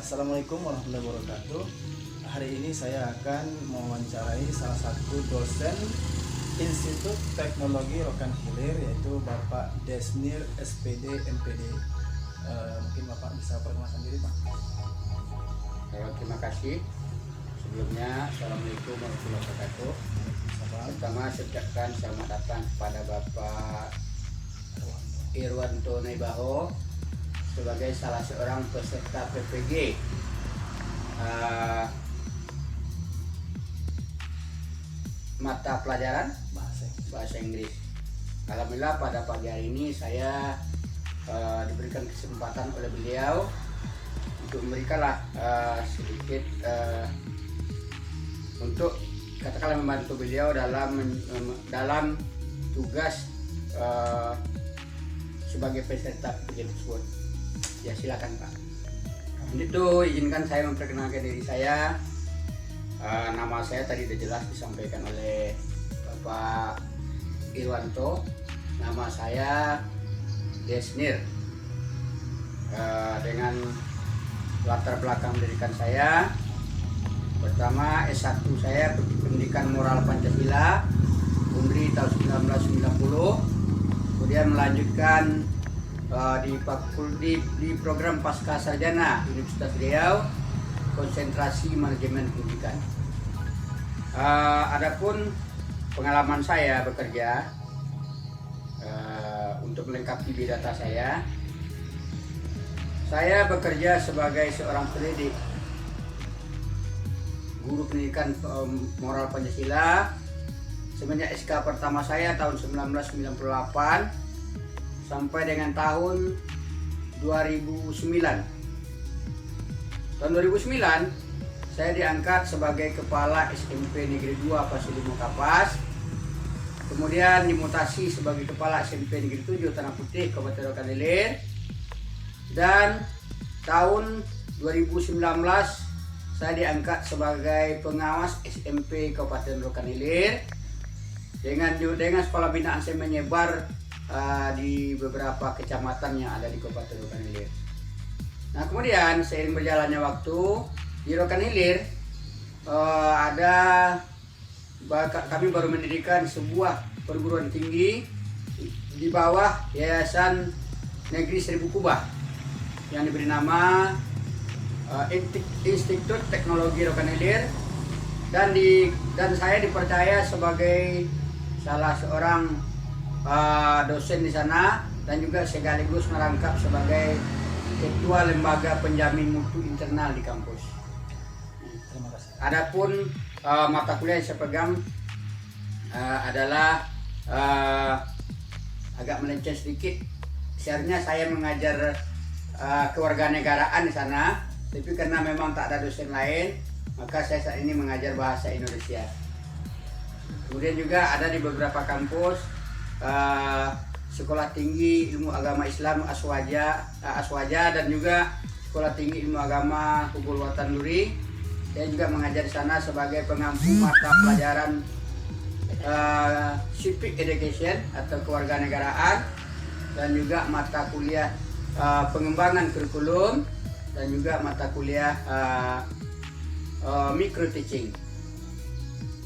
Assalamualaikum warahmatullahi wabarakatuh. Hari ini saya akan mewawancarai salah satu dosen Institut Teknologi Rokan Hilir, yaitu Bapak Desnir SPD MPD. Mungkin Bapak bisa perkenalkan diri, Pak. Terima kasih. Sebelumnya, Assalamualaikum warahmatullahi wabarakatuh. Pertama, saya ucapkan selamat datang kepada Bapak Irwanto Naibaho sebagai salah seorang peserta PPG mata pelajaran bahasa Inggris. Alhamdulillah pada pagi hari ini saya diberikan kesempatan oleh beliau untuk memberikanlah sedikit untuk katakanlah membantu beliau dalam tugas sebagai peserta PPG tersebut. Ya, silakan Pak. Itu izinkan saya memperkenalkan diri saya. Nama saya tadi sudah jelas disampaikan oleh Bapak Irwanto. Nama saya Desnir. Dengan latar belakang pendidikan saya, pertama S1 saya pendidikan moral Pancasila UNRI tahun 1990. Kemudian melanjutkan di program Pasca Sarjana Universitas Riau, konsentrasi manajemen pendidikan. Adapun pengalaman saya bekerja untuk melengkapi biodata saya bekerja sebagai seorang pendidik, guru pendidikan moral Pancasila semenjak SK pertama saya tahun 1998 sampai dengan tahun 2009. Tahun 2009 saya diangkat sebagai kepala SMP Negeri 2 Pasir Limo Kapas. Kemudian dimutasi sebagai kepala SMP Negeri 7 Tanah Putih Kabupaten Rokan Hilir. Dan tahun 2019 saya diangkat sebagai pengawas SMP Kabupaten Rokan Hilir. Dengan sekolah binaan saya menyebar di beberapa kecamatan yang ada di Kabupaten Rokan Hilir. Nah, kemudian seiring berjalannya waktu di Rokan Hilir kami baru mendirikan sebuah perguruan tinggi di bawah Yayasan Negeri Seribu Kubah yang diberi nama Institut Teknologi Rokan Hilir, dan saya dipercaya sebagai salah seorang dosen di sana dan juga sekaligus merangkap sebagai ketua lembaga penjamin mutu internal di kampus. Terima kasih. Adapun mata kuliah yang saya pegang adalah agak melenceng sedikit. Seharusnya saya mengajar kewarganegaraan di sana, tapi karena memang tak ada dosen lain, maka saya saat ini mengajar bahasa Indonesia. Kemudian juga ada di beberapa kampus Sekolah Tinggi Ilmu Agama Islam Aswaja dan juga Sekolah Tinggi Ilmu Agama Hubul Watan Duri. Saya juga mengajar di sana sebagai pengampu mata pelajaran Civic Education atau kewarganegaraan, dan juga mata kuliah pengembangan kurikulum, dan juga mata kuliah micro teaching.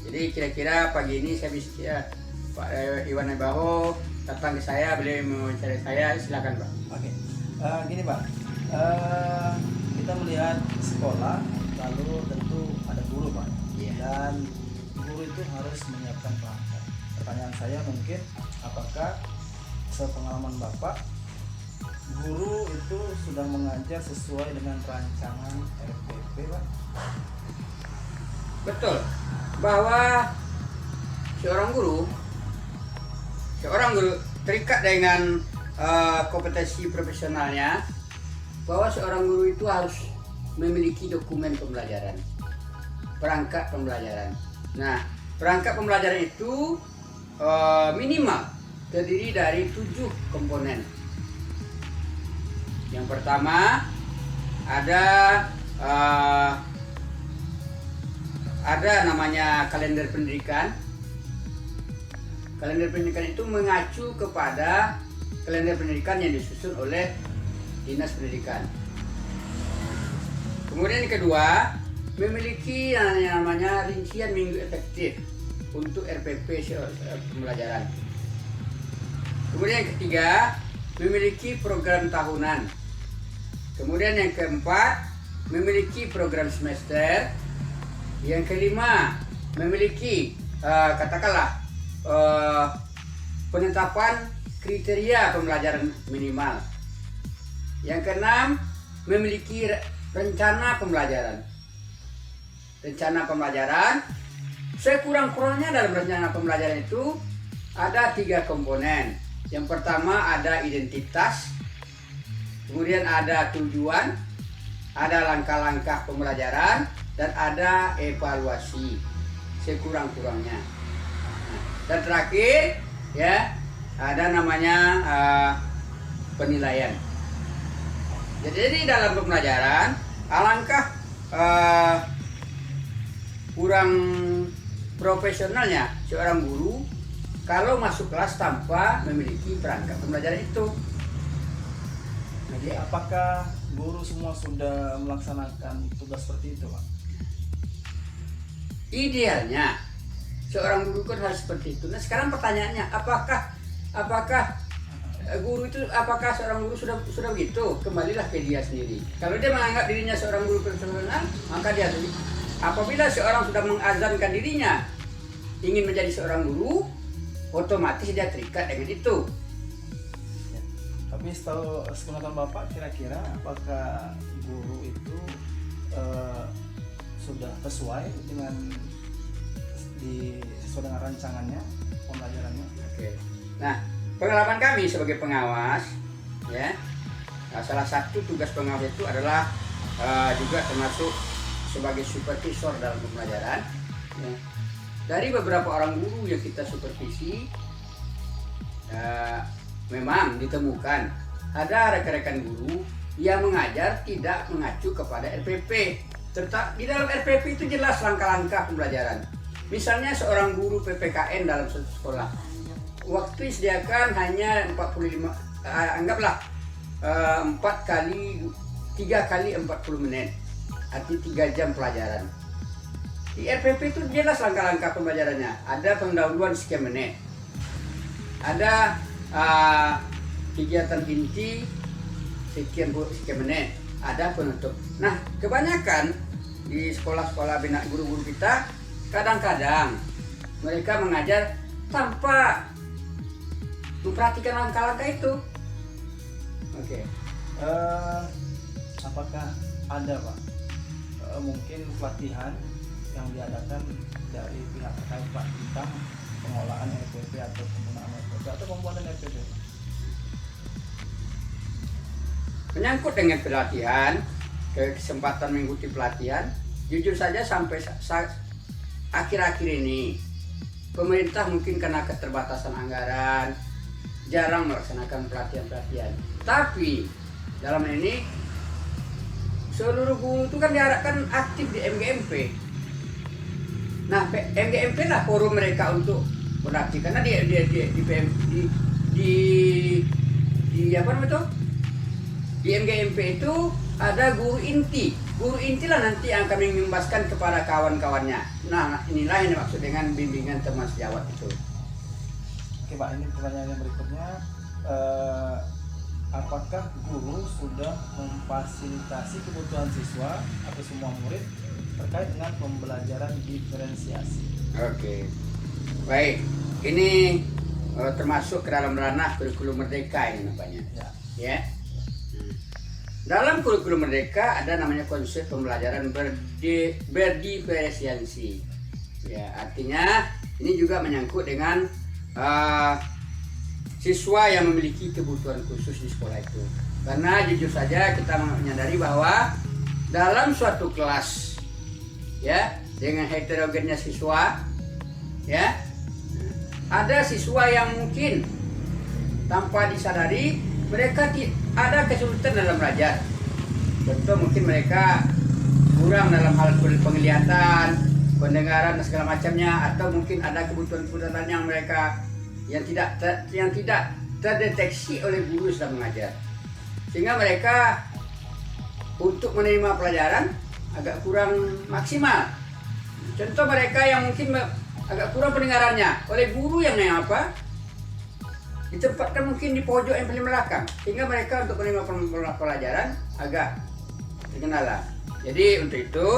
Jadi kira-kira pagi ini saya bisa Pak Iwan Naibaho datang ke saya, beliau mewawancarai saya. Silakan Pak. Oke. Gini Pak, kita melihat sekolah, lalu tentu ada guru Pak. Iya. Dan guru itu harus menyiapkan perangkat. Pertanyaan saya mungkin, apakah sepengalaman Bapak, guru itu sudah mengajar sesuai dengan rancangan RPP Pak? Betul, bahwa seorang guru terikat dengan kompetensi profesionalnya, bahwa seorang guru itu harus memiliki dokumen pembelajaran, perangkat pembelajaran. Nah, perangkat pembelajaran itu minimal terdiri dari 7 komponen. Yang pertama ada namanya kalender pendidikan. Kalender pendidikan itu mengacu kepada kalender pendidikan yang disusun oleh Dinas Pendidikan. Kemudian yang kedua, memiliki yang namanya rincian minggu efektif untuk RPP pembelajaran. Kemudian yang ketiga, memiliki program tahunan. Kemudian yang keempat, memiliki program semester. Yang kelima, memiliki penetapan kriteria pembelajaran minimal. Yang keenam, memiliki rencana pembelajaran. Rencana pembelajaran, sekurang-kurangnya dalam rencana pembelajaran itu ada 3 komponen. Yang pertama ada identitas, kemudian ada tujuan, ada langkah-langkah pembelajaran, dan ada evaluasi sekurang-kurangnya. Dan terakhir ya ada namanya penilaian. Jadi dalam pembelajaran alangkah kurang profesionalnya seorang guru kalau masuk kelas tanpa memiliki perangkat pembelajaran itu. Jadi apakah guru semua sudah melaksanakan tugas seperti itu, Pak? Idealnya seorang guru kan harus seperti itu. Nah sekarang pertanyaannya, apakah guru itu, apakah seorang guru sudah begitu? Kembalilah ke dia sendiri. Kalau dia menganggap dirinya seorang guru profesional, maka dia harus. Apabila seorang sudah mengazankan dirinya ingin menjadi seorang guru, otomatis dia terikat dengan itu. Ya. Tapi setahu sepengetahuan Bapak, kira-kira apakah guru itu sudah sesuai sesuai dengan rancangannya pembelajarannya? Oke. Nah, pengalaman kami sebagai pengawas, ya, salah satu tugas pengawas itu adalah juga termasuk sebagai supervisor dalam pembelajaran. Ya. Dari beberapa orang guru yang kita supervisi, memang ditemukan ada rekan-rekan guru yang mengajar tidak mengacu kepada RPP. Di dalam RPP itu jelas langkah-langkah pembelajaran. Misalnya seorang guru PPKN dalam satu sekolah, waktu disediakan hanya 45, anggaplah 3 kali 40 menit, arti 3 jam pelajaran. Di RPP itu jelas langkah-langkah pembelajarannya. Ada pendahuluan sekian menit, ada kegiatan inti sekian menit, ada penutup. Nah, kebanyakan di sekolah-sekolah guru-guru kita kadang-kadang mereka mengajar tanpa memperhatikan langkah-langkah itu. Oke. Apakah ada, Pak, mungkin pelatihan yang diadakan dari pihak terkait, Pak, tentang pengolahan RPP atau penggunaan RPP atau komponen RPP? Menyangkut dengan pelatihan, kesempatan mengikuti pelatihan, jujur saja sampai akhir-akhir ini pemerintah mungkin karena keterbatasan anggaran jarang melaksanakan pelatihan-pelatihan. Tapi dalam ini seluruh guru itu kan diharapkan aktif di MGMP. Nah, MGMP lah forum mereka untuk berlatih, karena di apa namanya itu? Di MGMP itu ada guru inti. Guru inti lah nanti yang akan mengimbaskan kepada kawan-kawannya. Nah, inilah yang dimaksud dengan bimbingan teman sejawat itu. Oke, Pak, ini pertanyaan yang berikutnya. Apakah guru sudah memfasilitasi kebutuhan siswa atau semua murid terkait dengan pembelajaran diferensiasi? Oke, baik. Ini termasuk ke dalam ranah kurikulum merdeka ini namanya. Ya. Dalam kurikulum merdeka ada namanya konsep pembelajaran berdiferensiasi. Ya, artinya ini juga menyangkut dengan siswa yang memiliki kebutuhan khusus di sekolah itu. Karena jujur saja kita menyadari bahwa dalam suatu kelas, ya, dengan heterogennya siswa, ya, ada siswa yang mungkin tanpa disadari mereka ada kesulitan dalam belajar. Contoh, mungkin mereka kurang dalam hal penglihatan, pendengaran dan segala macamnya, atau mungkin ada kebutuhan-kebutuhan yang mereka yang tidak terdeteksi oleh guru sedang mengajar, sehingga mereka untuk menerima pelajaran agak kurang maksimal. Contoh mereka yang mungkin agak kurang pendengarannya oleh guru yang ditempatkan mungkin di pojok yang paling belakang, sehingga mereka untuk menerima pelajaran agak terkendala. Jadi untuk itu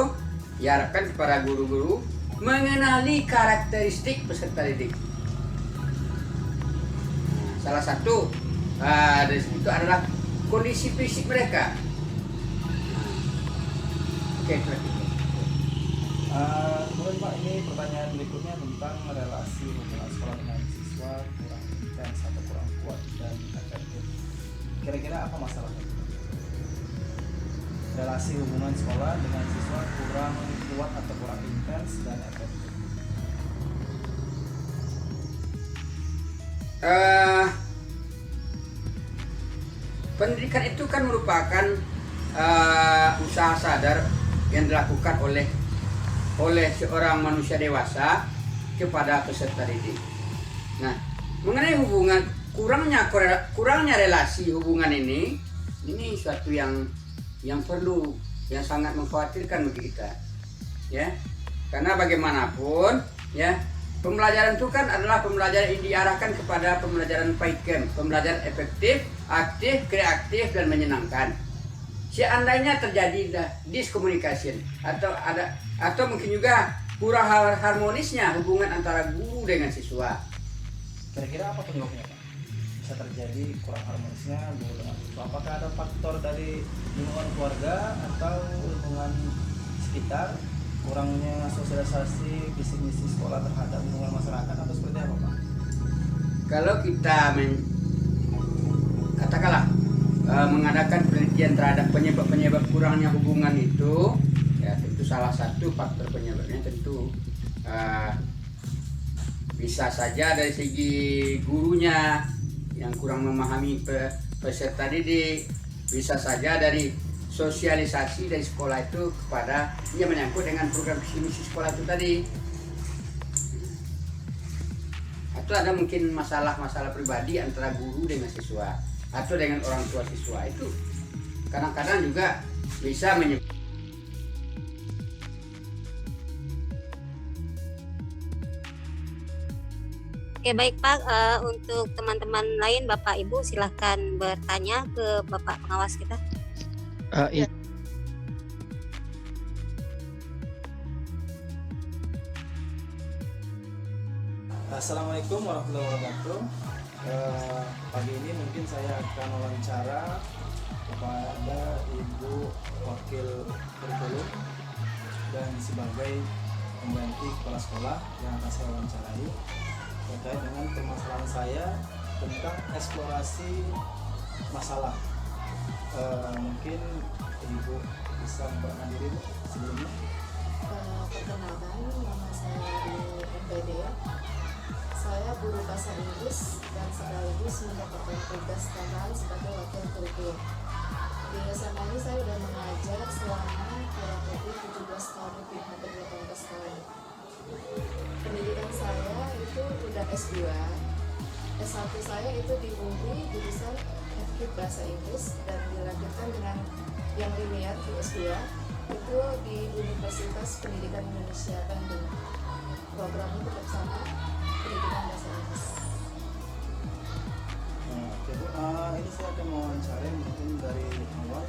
diharapkan kepada guru-guru mengenali karakteristik peserta didik. Salah satu dari situ adalah kondisi fisik mereka. Oke, Kemudian Pak, ini pertanyaan berikutnya tentang relasi hubungan sekolah dengan siswa kurang intens atau kurang kuat dan efektif. Kira-kira apa masalahnya? Relasi hubungan sekolah dengan siswa kurang kuat atau kurang intens dan efektif. Pendidikan itu kan merupakan usaha sadar yang dilakukan oleh seorang manusia dewasa kepada peserta didik. Nah, mengenai hubungan kurangnya relasi hubungan ini suatu yang perlu, yang sangat mengkhawatirkan bagi kita, ya. Karena bagaimanapun, ya, pembelajaran itu kan adalah pembelajaran yang diarahkan kepada pembelajaran PAIKM, pembelajaran efektif, aktif, kreatif, dan menyenangkan. Seandainya terjadi diskomunikasi atau mungkin juga kurang harmonisnya hubungan antara guru dengan siswa. Kira-kira apa penyebabnya Pak? Bisa terjadi kurang harmonisnya guru dengan siswa. Apakah ada faktor dari lingkungan keluarga atau lingkungan sekitar, kurangnya sosialisasi visi misi sekolah terhadap lingkungan masyarakat, atau seperti apa Pak? Kalau kita katakanlah mengadakan penelitian terhadap penyebab kurangnya hubungan itu, ya tentu salah satu faktor penyebabnya tentu bisa saja dari segi gurunya yang kurang memahami peserta didik, bisa saja dari sosialisasi dari sekolah itu kepada yang menyangkut dengan program visi misi sekolah itu tadi, atau ada mungkin masalah-masalah pribadi antara guru dengan siswa atau dengan orang tua siswa. Itu kadang-kadang juga bisa menyebabkan. Oke, baik Pak, untuk teman-teman lain Bapak Ibu silahkan bertanya ke Bapak pengawas kita. Assalamualaikum warahmatullahi wabarakatuh. Pagi ini mungkin saya akan wawancara kepada Ibu Wakil Kurikulum dan sebagai pengganti kepala sekolah yang akan saya wawancarai terkait dengan permasalahan saya tentang eksplorasi masalah. Mungkin Ibu bisa memperkenalkan diri Bu sebelumnya. Perkenalkan, nama saya di MPD. Saya guru bahasa Inggris dan sekaligus mendapatkan tugas tambahan sebagai wakil kurikulum. Di SMA ini saya sudah mengajar selama kurang lebih 17 tahun lebih, hampir 18 tahun. Pendidikan saya itu udah S2. S1 saya itu di UNRI jurusan FK Bahasa Inggris dan dilanjutkan dengan yang linear di S2 itu di Universitas Pendidikan Indonesia Bandung. Programnya tetap sama, pendidikan bahasa Inggris. Oke Bu, ini saya akan mewawancara mungkin dari awal.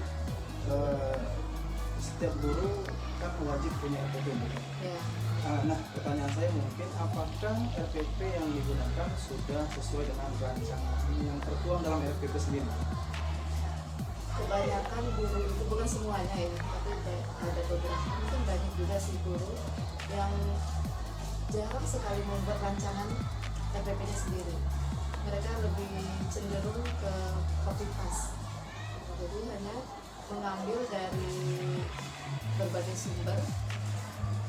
Setiap guru kan wajib punya RPP Bu. Ya. Nah, pertanyaan saya mungkin apakah RPP yang digunakan sudah sesuai dengan rancangan yang tertuang dalam RPP sendiri? Kebanyakan guru itu, bukan semuanya ya, tapi ada beberapa, mungkin banyak juga sih guru yang jarang sekali membuat rancangan RPP-nya sendiri. Mereka lebih cenderung ke copy paste. Jadi hanya mengambil dari berbagai sumber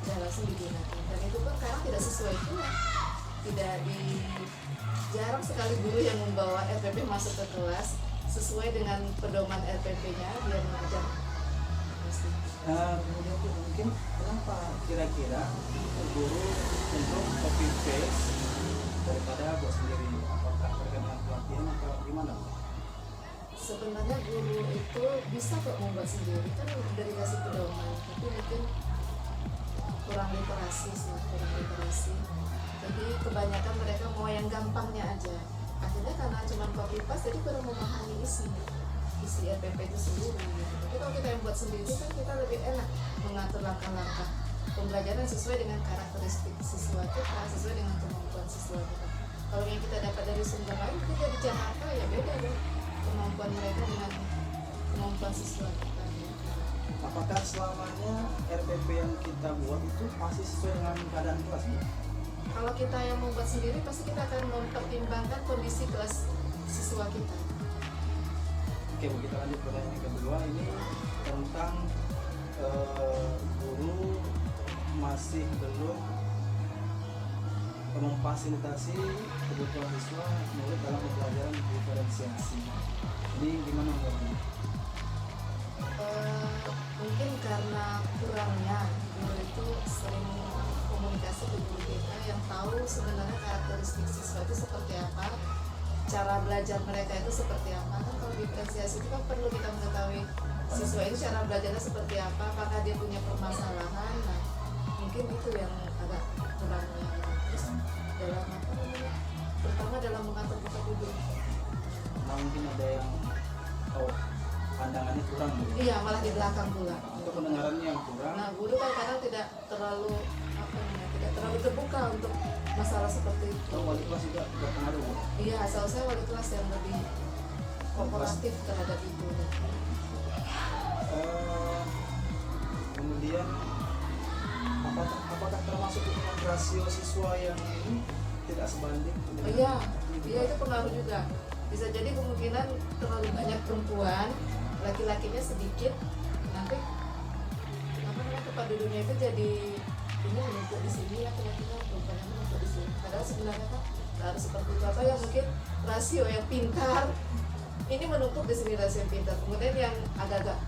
dan langsung digunakan. Dan itu kan kadang tidak sesuai juga. Jarang sekali guru yang membawa RPP masuk ke kelas sesuai dengan pedoman RPP-nya dia mengajar. Kemudian Bu, mungkin kenapa kira-kira guru cenderung copy paste daripada buat sendiri? Apakah terkait dengan pelatihan atau gimana Bu? sebenarnya guru itu bisa kok membuat sendiri, kan udah dikasih pedoman, tapi mungkin kurang literasi sih, kurang literasi. Jadi kebanyakan mereka mau yang gampangnya aja. Akhirnya karena cuma copy paste, jadi kurang memahami isi RPP itu sendiri gitu. Tapi kalau kita yang buat sendiri kan kita lebih enak mengatur langkah-langkah pembelajaran sesuai dengan karakteristik siswa kita, sesuai dengan kemampuan siswa kita. Kalau yang kita dapat dari sumber lain, kita di Jakarta ya beda dong kemampuan mereka dengan kemampuan siswa kita. Apakah selamanya RPP yang kita buat itu masih sesuai dengan keadaan kelas, Bu? Kalau kita yang membuat sendiri, pasti kita akan mempertimbangkan kondisi kelas siswa kita. Oke, Bu, kita lanjut pertanyaan yang kedua. Ini tentang guru masih belum memfasilitasi kebutuhan siswa murid dalam pembelajaran diferensiasi. Ini gimana, Bu? Mungkin karena kurangnya guru itu sering komunikasi ke guru kita yang tahu sebenarnya karakteristik siswa itu seperti apa, cara belajar mereka itu seperti apa. Kan kalau diferensiasi itu kan perlu kita mengetahui siswa itu cara belajarnya seperti apa, apakah dia punya permasalahan. Nah, mungkin itu yang agak kurangnya. Terus dalam apa namanya, terutama dalam mengatur kita duduk. Nah, mungkin ada yang pandangannya kurang, Bu. Iya, malah di belakang pula. Atau pendengarannya yang kurang. Nah, guru kan kadang tidak terlalu tidak terlalu terbuka untuk masalah seperti itu. Atau wali kelas juga berpengaruh, Bu. Iya, asal saya wali kelas yang lebih kooperatif terhadap itu. Kemudian apakah termasuk dengan rasio siswa yang ini tidak sebanding? Iya, itu pengaruh juga. Bisa jadi kemungkinan terlalu banyak perempuan, laki-lakinya sedikit, nanti tempat duduknya itu jadi ini menumpuk di sini, laki-lakinya perempuannya menumpuk di sini. Padahal sebenarnya kan harus seperti itu. Atau yang mungkin rasio yang pintar ini menumpuk di sini, rasio yang pintar. Kemudian yang agak-agak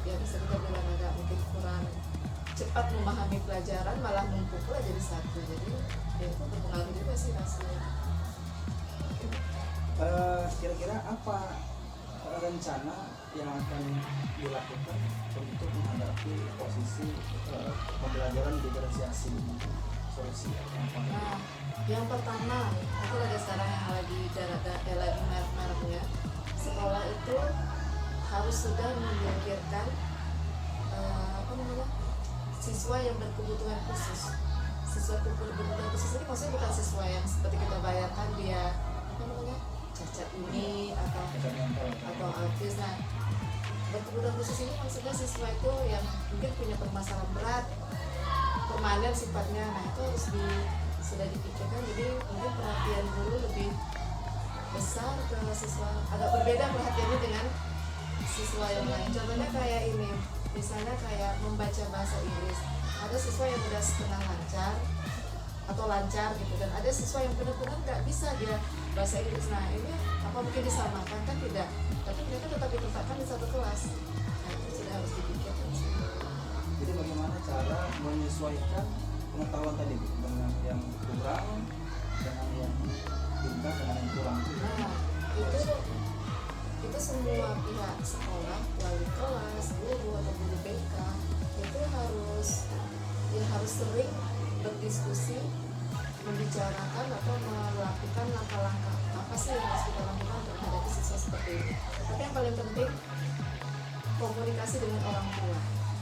ya bisa kita bilang agak mungkin kurang cepat memahami pelajaran malah numpuklah jadi satu. Jadi ya itu berpengaruh juga sih rasio. Kira-kira apa rencana yang akan dilakukan untuk menghadapi posisi pembelajaran diferensiasi solusi yang paling? Nah, yang pertama itu lagi sekarang yang lagi lagi merek-mereknya, sekolah itu harus sudah memikirkan siswa yang berkebutuhan khusus. Siswa berkebutuhan khusus ini maksudnya bukan siswa yang seperti kita bayangkan dia cacat ini atau autis. Nah, berkebutuhan khusus ini maksudnya siswa itu yang mungkin punya permasalahan berat, permanen sifatnya. Nah, itu harus sudah dipikirkan. Jadi mungkin perhatian guru lebih besar ke siswa, agak berbeda perhatiannya dengan siswa yang lain. Contohnya kayak ini, misalnya kayak membaca bahasa Inggris. Ada siswa yang udah setengah lancar atau lancar gitu, dan ada siswa yang benar-benar nggak bisa dia bahasa Inggris. Nah, ini apa mungkin disamakan? Kan tidak, tapi mereka tetap ditempatkan di satu kelas. Nah, itu sudah harus dipikirkan. Jadi bagaimana cara menyesuaikan pengetahuan tadi, Bu, dengan yang kurang dengan yang pintar dengan yang kurang? Nah, itu semua pihak sekolah, wali kelas, guru atau guru BK itu harus sering berdiskusi, membicarakan atau melakukan langkah-langkah apa sih yang harus kita lakukan untuk menghadapi siswa seperti ini. Tapi yang paling penting komunikasi dengan orang tua.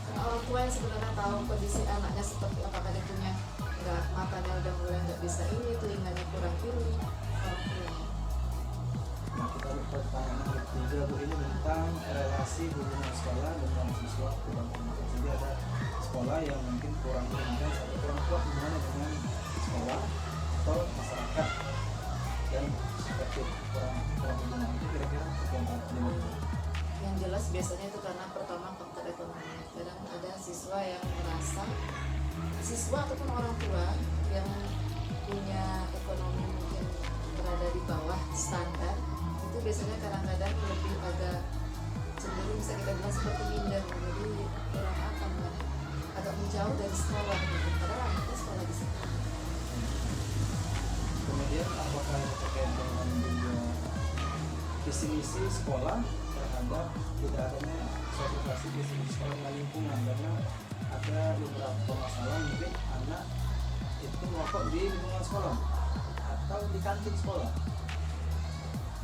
Karena orang tua yang sebenarnya tahu kondisi anaknya seperti apakah dia punya matanya udah mulai nggak bisa ini, telinganya kurang ini, orang tua. Nah, kita lihat pertanyaan yang ketiga, Bu, ini tentang relasi hubungan sekolah dengan siswa kurang komunikasi. Jadi ada sekolah yang mungkin kurang komunikasi atau kurang kuat hubungannya dengan sekolah atau masyarakat dan seperti kurang hubungan. Itu kira-kira yang jelas biasanya itu karena pertama faktor ekonomi. Kadang ada siswa yang merasa, siswa ataupun orang tua yang punya ekonomi mungkin berada di bawah standar, itu biasanya kadang-kadang lebih agak cenderung bisa kita bilang seperti minder, jadi kurang agak menjauh dari sekolah gitu. Padahal anaknya sekolah di situ. Kemudian apakah terkait dengan juga visi misi sekolah terhadap tidak adanya sosialisasi visi misi sekolah dengan lingkungan, karena ada beberapa masalah mungkin anak itu merokok di lingkungan sekolah atau di kantin sekolah.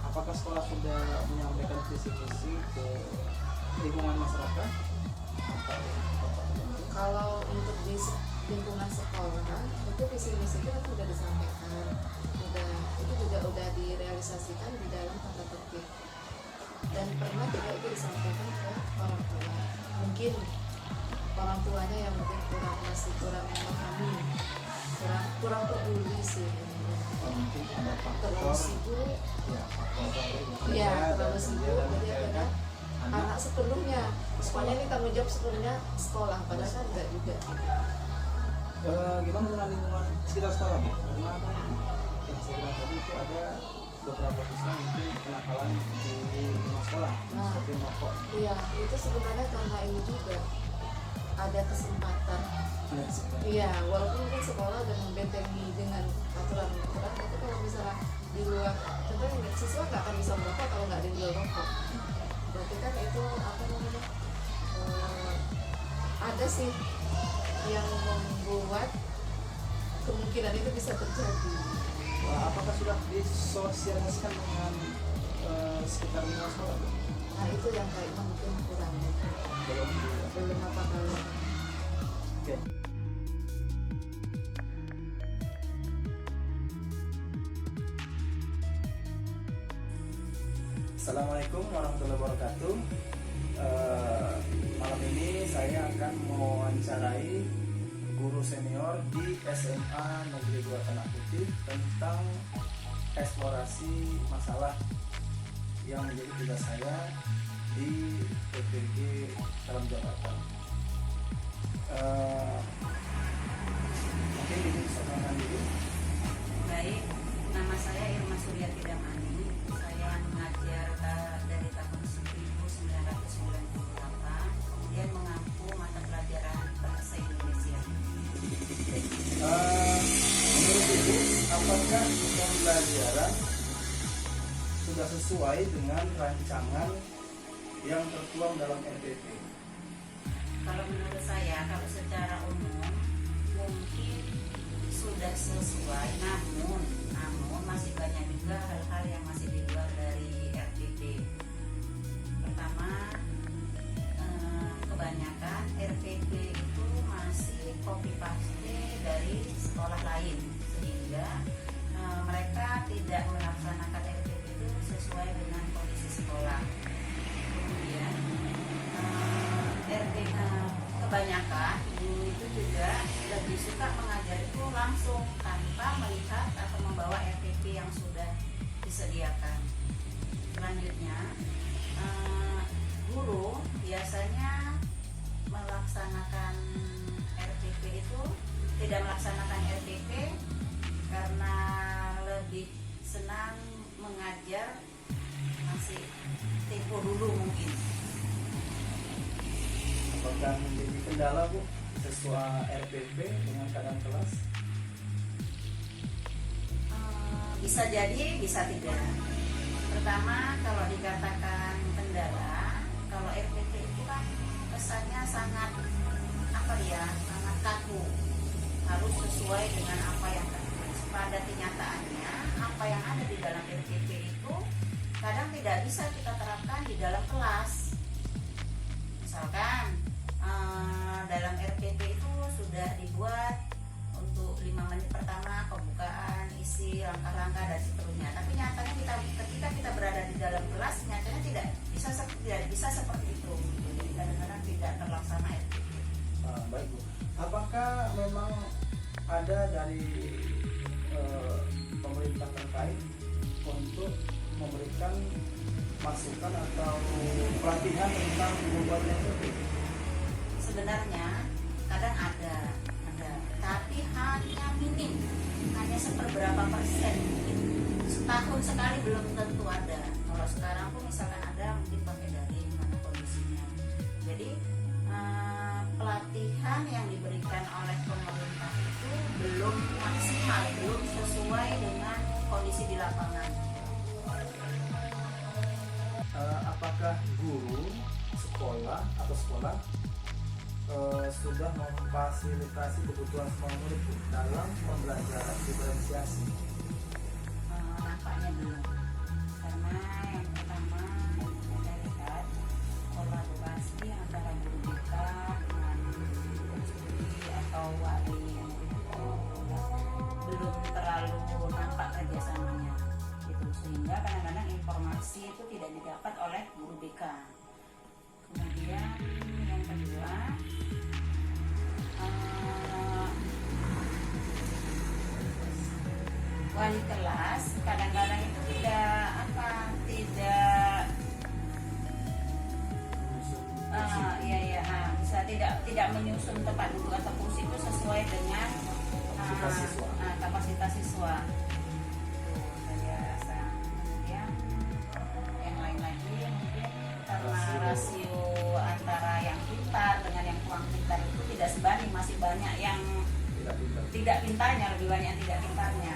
Apakah sekolah sudah menyampaikan visi misi ke lingkungan masyarakat atau Kalau untuk di lingkungan sekolah itu visi misi itu kan sudah disampaikan, itu juga udah direalisasikan di dalam tata tertib, dan pernah juga itu disampaikan ke orang tua. Mungkin orang tuanya yang mungkin masih kurang memahami, kurang peduli sih. mungkin ada Terlalu faktor sibuk, faktor ya bekerja terlalu dan sibuk, dia dan jadi membiarkan akhirnya anak sepenuhnya semuanya ini tanggung jawab sepenuhnya sekolah, padahal kan enggak juga. Gimana dengan lingkungan sekitar sekolah, Bu? Karena kan yang saya bilang tadi itu ada beberapa siswa mungkin kenakalan di lingkungan sekolah, Nah. seperti merokok. Iya, itu sebenarnya karena ini juga ada kesempatan. Ya, sebenarnya. Iya, walaupun mungkin sekolah udah membentengi dengan aturan-aturan, tapi kalau misalnya di luar, contohnya siswa nggak akan bisa merokok kalau nggak ada yang jual rokok. Berarti kan itu apa namanya? Ada sih yang membuat kemungkinan itu bisa terjadi. Apakah sudah disosialisasikan dengan sekitar lingkungan sekolah, Bu? Nah itu yang kayaknya mungkin kurang, belum apa kalau. Oke. Assalamualaikum warahmatullahi wabarakatuh. Malam ini saya akan mewawancarai guru senior di SMA Negeri 2 Tanah Putih tentang eksplorasi masalah yang menjadi tugas saya di PPG dalam jabatan. Mungkin ini bisa kenalkan diri. Baik, nama saya Irma Suryati Damani. Saya mengajar dari tahun 1998, kemudian mengampu mata pelajaran bahasa Indonesia. Menurut Ibu, apakah pembelajaran sudah sesuai dengan rancangan yang tertuang dalam RPP? Kalau menurut saya, kalau secara umum mungkin sudah sesuai, namun masih banyak juga hal-hal yang masih di luar dari RPP. Pertama, kebanyakan RPP itu masih copy paste dari sekolah lain, sehingga mereka tidak melaksanakan RPP itu sesuai dengan kondisi sekolah. Kemudian kebanyakan guru itu juga lebih suka mengajar itu langsung tanpa melihat atau membawa RPP yang sudah disediakan. Selanjutnya, guru biasanya melaksanakan RPP itu tidak melaksanakan RPP karena lebih senang mengajar masih tempo dulu mungkin. Apakah menjadi kendala, Bu, sesuai RPP dengan keadaan kelas? Bisa jadi, bisa tidak. Pertama, kalau dikatakan kendala, kalau RPP itu kan kesannya sangat sangat kaku, harus sesuai dengan apa yang tertulis. Pada kenyataannya, apa yang ada di dalam RPP itu kadang tidak bisa kita terapkan di dalam kelas. Misalkan dalam RPP itu sudah dibuat untuk 5 menit pertama pembukaan, isi, langkah-langkah dan seterusnya. Tapi nyatanya ketika kita berada di dalam kelas, nyatanya tidak bisa seperti itu. Jadi kadang-kadang tidak terlaksana RPP. Baik, Bu. Apakah memang ada dari pemerintah terkait untuk memberikan masukan atau pelatihan tentang membuat RPP? Sebenarnya kadang ada, tapi hanya minim, hanya seberapa persen mungkin. Setahun sekali belum tentu ada. Kalau sekarang pun misalkan ada, mungkin pakai daring mana kondisinya. Jadi pelatihan yang diberikan oleh pemerintah itu belum maksimal, belum sesuai dengan kondisi di lapangan. apakah guru sekolah atau sekolah sudah memfasilitasi kebutuhan sekolah murid Bu, dalam pembelajaran diferensiasi? Nampaknya belum, karena yang pertama yang saya lihat kolaborasi antara guru BK dengan guru studi atau wali murid itu belum terlalu nampak kerjasamanya gitu, sehingga kadang-kadang informasi itu tidak didapat oleh guru BK. Kemudian yang kedua, wali kelas kadang-kadang itu bisa tidak menyusun tempat duduk atau kursi itu sesuai dengan kapasitas siswa. Saya rasa. Kemudian yang lain lagi mungkin karena rasio antara yang pintar dengan yang kurang pintar itu tidak sebanding, masih banyak yang tidak pintarnya, lebih banyak yang tidak pintarnya.